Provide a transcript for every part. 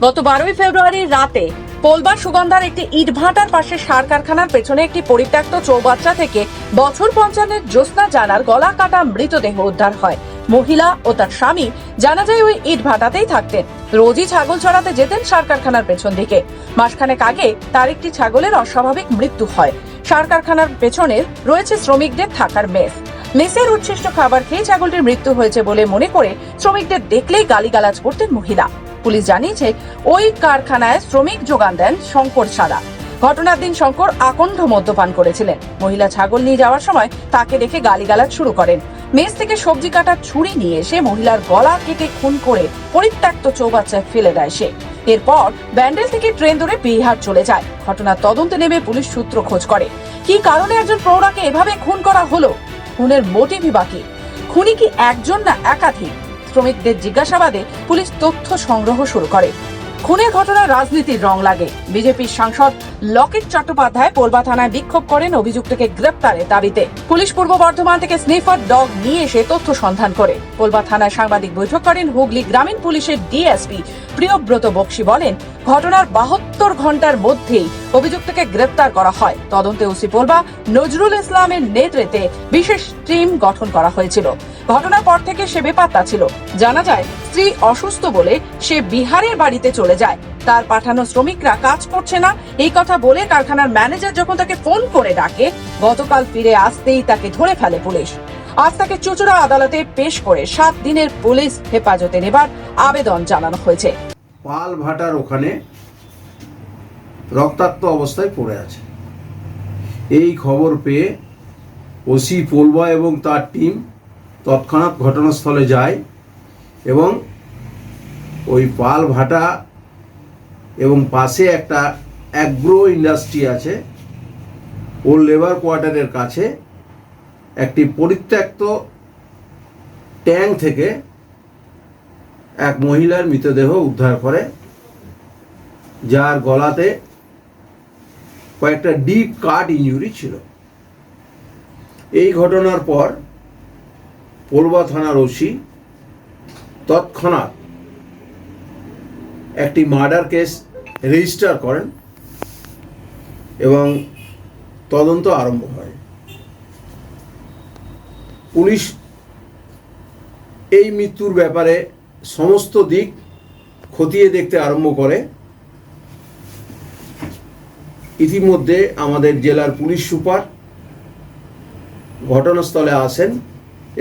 গত 12ই ফেব্রুয়ারি রাতে পোলবা সুগন্ধার একটি ইটভাটার পাশে সার কারখানার পেছনে একটি পরিত্যক্ত চৌবাচ্চা থেকে বছর 55-এর জ্যোৎস্না জানার গলা কাটা মৃতদেহ উদ্ধার হয়। মহিলা ও তার স্বামী জানা যায় ওই ইটভাটাতেই থাকতেন। রোজই ছাগল চড়াতে যেতেন সার কারখানার পেছন দিকে। মাসখানেক আগে তার একটি ছাগলের অস্বাভাবিক মৃত্যু হয়। সার কারখানার পেছনে রয়েছে শ্রমিকদের থাকার মেস। মেসের উচ্ছিষ্ট খাবার খেয়ে ছাগলটির মৃত্যু হয়েছে বলে মনে করে শ্রমিকদের দেখলেই গালিগালাজ করতেন মহিলা। পুলিশ জানিয়েছে ওই কারখানায় শ্রমিক যোগান দেন শঙ্কর সাদা। ঘটনার দিন শঙ্কর আকণ্ঠ মদ্যপান করেছিলেন। মহিলা ছাগল নিয়ে যাওয়ার সময় তাকে দেখে গালিগালাজ শুরু করেন। মেস থেকে সবজি কাটার ছুরি নিয়ে এসে মহিলার গলা কেটে খুন করে পরিত্যক্ত চৌবাচ্চায় ফেলে দেয় সে। এরপর ব্যান্ডেল থেকে ট্রেন ধরে বিহার চলে যায়। ঘটনার তদন্তে নেমে পুলিশ সূত্র খোঁজ করে। কি কারণে একজন প্রৌঢ়াকে এভাবে খুন করা হলো? খুনের মোটিভই বাকি। খুনি কি একজন না একাধিক? শ্রমিকদের জিজ্ঞাসাবাদে পুলিশ তথ্য সংগ্রহ শুরু করে। খুনের ঘটনায় রাজনীতির রং লাগে। বিজেপির সাংসদ লকেট চট্টোপাধ্যায় পোলবা থানায় বিক্ষোভ করেন অভিযুক্তকে গ্রেপ্তারের দাবিতে। পুলিশ পূর্ব বর্ধমান থেকে স্নিফার ডগ নিয়ে এসে তথ্য সন্ধান করে। পোলবা থানায় সাংবাদিক বৈঠক করেন হুগলি গ্রামীণ পুলিশের ডিএসপি প্রিয়ব্রত বক্সি। বলেন, ঘটনার 72 ঘন্টার মধ্যেই অভিযুক্তকে গ্রেপ্তার করা হয়। তদন্তে ওসি পোলবা নজরুল ইসলামের নেতৃত্বে বিশেষ টিম গঠন করা হয়েছিল। ঘটনার পর থেকে সে বেপাত্তা ছিল। জানা যায়, স্ত্রী অসুস্থ বলে সে বিহারের বাড়িতে চলে যায়। তার পাঠানো শ্রমিকরা কাজ করছে না এই কথা বলে কারখানার ম্যানেজার যখন তাকে ফোন করে ডাকে, গতকাল ফিরে আসতেই তাকে ধরে ফেলে পুলিশ। আজ তাকে চুঁচুড়া আদালতে পেশ করে 7 দিনের পুলিশ হেফাজতে নেবার আবেদন জানানো হয়েছে। পাল ভাটার ওখানে রক্তাক্ত অবস্থায় পড়ে আছে। এই খবর পেয়ে ওসি পোলবা এবং তার টিম তৎক্ষণাৎ ঘটনাস্থলে যায় এবং ওই পাল ভাটা এবং পাশে একটা অ্যাগ্রো ইন্ডাস্ট্রি আছে, ওর লেবার কোয়ার্টারের কাছে একটি পরিত্যক্ত ট্যাঙ্ক থেকে এক মহিলার মৃতদেহ উদ্ধার করে, যার গলাতে কয়েকটা ডিপ কাট ইনজুরি ছিল। এই ঘটনার পর পোলবা থানার ওসি তৎক্ষণাৎ একটি মার্ডার কেস রেজিস্টার করেন এবং তদন্ত আরম্ভ হয়। পুলিশ এই মৃত্যুর ব্যাপারে সমস্ত দিক খতিয়ে দেখতে আরম্ভ করে। ইতিমধ্যে আমাদের জেলার পুলিশ সুপার ঘটনাস্থলে আসেন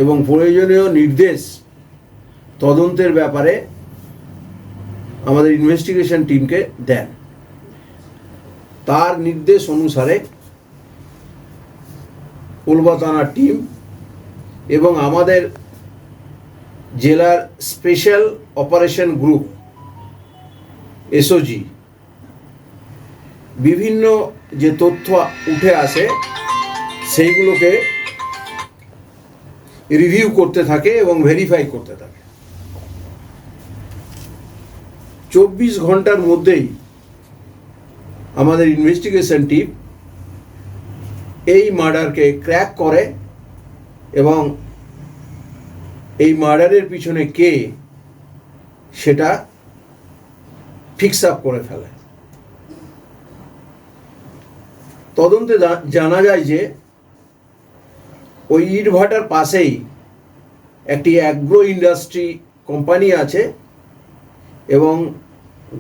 এবং প্রয়োজনীয় নির্দেশ তদন্তের ব্যাপারে আমাদের ইনভেস্টিগেশন টিমকে দেন। তার নির্দেশ অনুসারে পোলবা থানার টিম এবং আমাদের জেলার স্পেশাল অপারেশন গ্রুপ এসওজি বিভিন্ন যে তথ্য উঠে আসে সেইগুলোকে রিভিউ করতে থাকে এবং ভেরিফাই করতে থাকে। 24 ঘন্টার মধ্যেই আমাদের ইনভেস্টিগেশন টিম এই মার্ডারকে ক্র্যাক করে এবং এই মার্ডারের পিছনে কে সেটা ফিক্স আপ করে ফেলে। তদন্তে জানা যায় যে ওই ইটভাটার পাশেই একটি অ্যাগ্রো ইন্ডাস্ট্রি কোম্পানি আছে এবং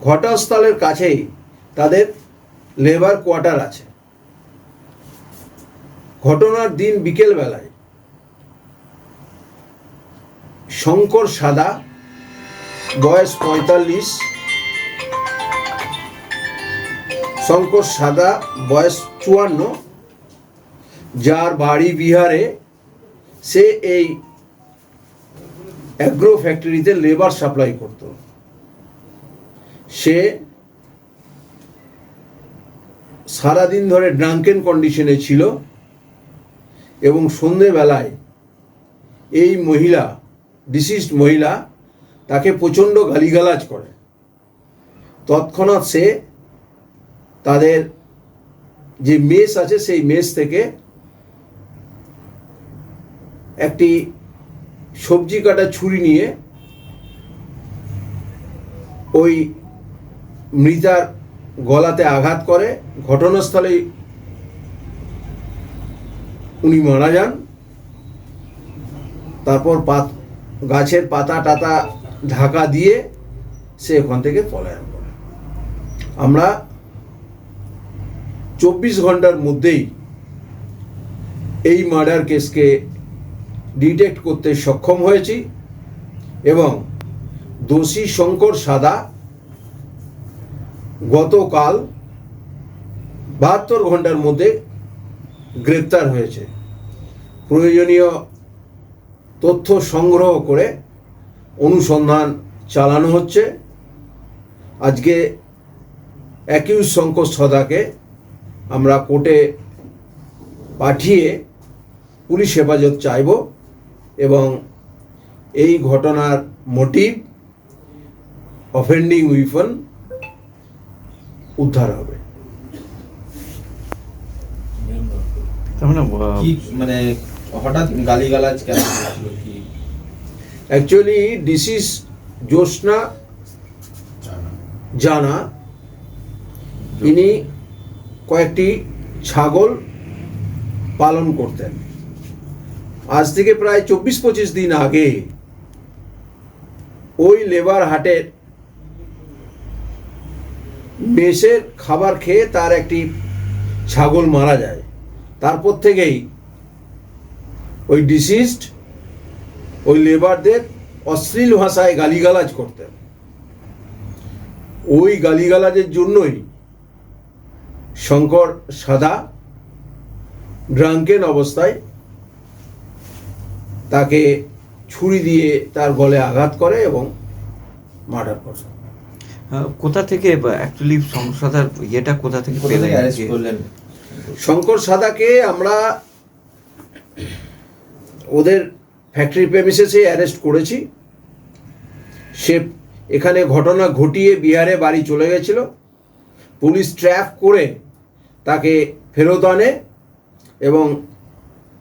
ঘটনাস্থলের কাছেই তাদের লেবার কোয়ার্টার আছে। ঘটনার দিন বিকেলবেলায় শঙ্কর সাদা, বয়স 45, শঙ্কর সাদা বয়স 54, যার বাড়ি বিহারে, সে এই অ্যাগ্রো ফ্যাক্টরিতে লেবার সাপ্লাই করত। সে সারাদিন ধরে ড্রাঙ্কেন কন্ডিশনে ছিল এবং সন্ধেবেলায় এই মহিলা, ডিসিজড মহিলা, তাকে প্রচণ্ড গালিগালাজ করে। তৎক্ষণাৎ সে তাদের যে মেস আছে সেই মেস থেকে একটি সবজি কাটার ছুরি নিয়ে ওই মৃতার গলাতে আঘাত করে, ঘটনাস্থলেই উনি মারা যান। তারপর গাছের পাতা টাতা ঢাকা দিয়ে সে ওখান থেকে পলায়ন করে। আমরা 24 ঘন্টার মধ্যেই এই মার্ডার কেসকে ডিটেক্ট করতে সক্ষম হয়েছি এবং দোষী শঙ্কর সাদা গতকাল 72 ঘন্টার মধ্যে গ্রেপ্তার হয়েছে। প্রয়োজনীয় তথ্য সংগ্রহ করে অনুসন্ধান চালানো হচ্ছে। আজকে অ্যাকিউজ শঙ্কর সাদাকে আমরা কোর্টে পাঠিয়ে পুলিশ হেফাজত চাইব এবং এই ঘটনার মোটিভ, অফেন্ডিং উইপন উদ্ধার হবে। কি মানে হঠাৎ গালিগালাজ কেন হচ্ছিল কি? অ্যাকচুয়ালি ডিসিজ জ্যোৎস্না জানা ইনি কয়েকটি ছাগল পালন করতেন। আজ থেকে প্রায় 24-25 দিন আগে ওই লেবার হাটের মেসের খাবার খেয়ে তার একটি ছাগল মারা যায়। তারপর থেকেই ওই ডিসিজড ওই লেবারদের অশ্লীল ভাষায় গালিগালাজ করতেন। ওই গালিগালাজের জন্যই শঙ্কর সাদা ড্রাঙ্কেন অবস্থায় তাকে ছুরি দিয়ে তার গলে আঘাত করে এবং মার্ডার করে। কোথা থেকে অ্যাকচুয়ালি সংসদার ইয়েটা কোথা থেকে পেলেন? অ্যারেস্ট করলেন শঙ্কর সাদাকে আমরা ওদের ফ্যাক্টরি প্রেমিসেসে অ্যারেস্ট করেছি। সে এখানে ঘটনা ঘটিয়ে বিহারে বাড়ি চলে গেছিল। পুলিশ ট্র্যাপ করে তাকে ফেরত আনে এবং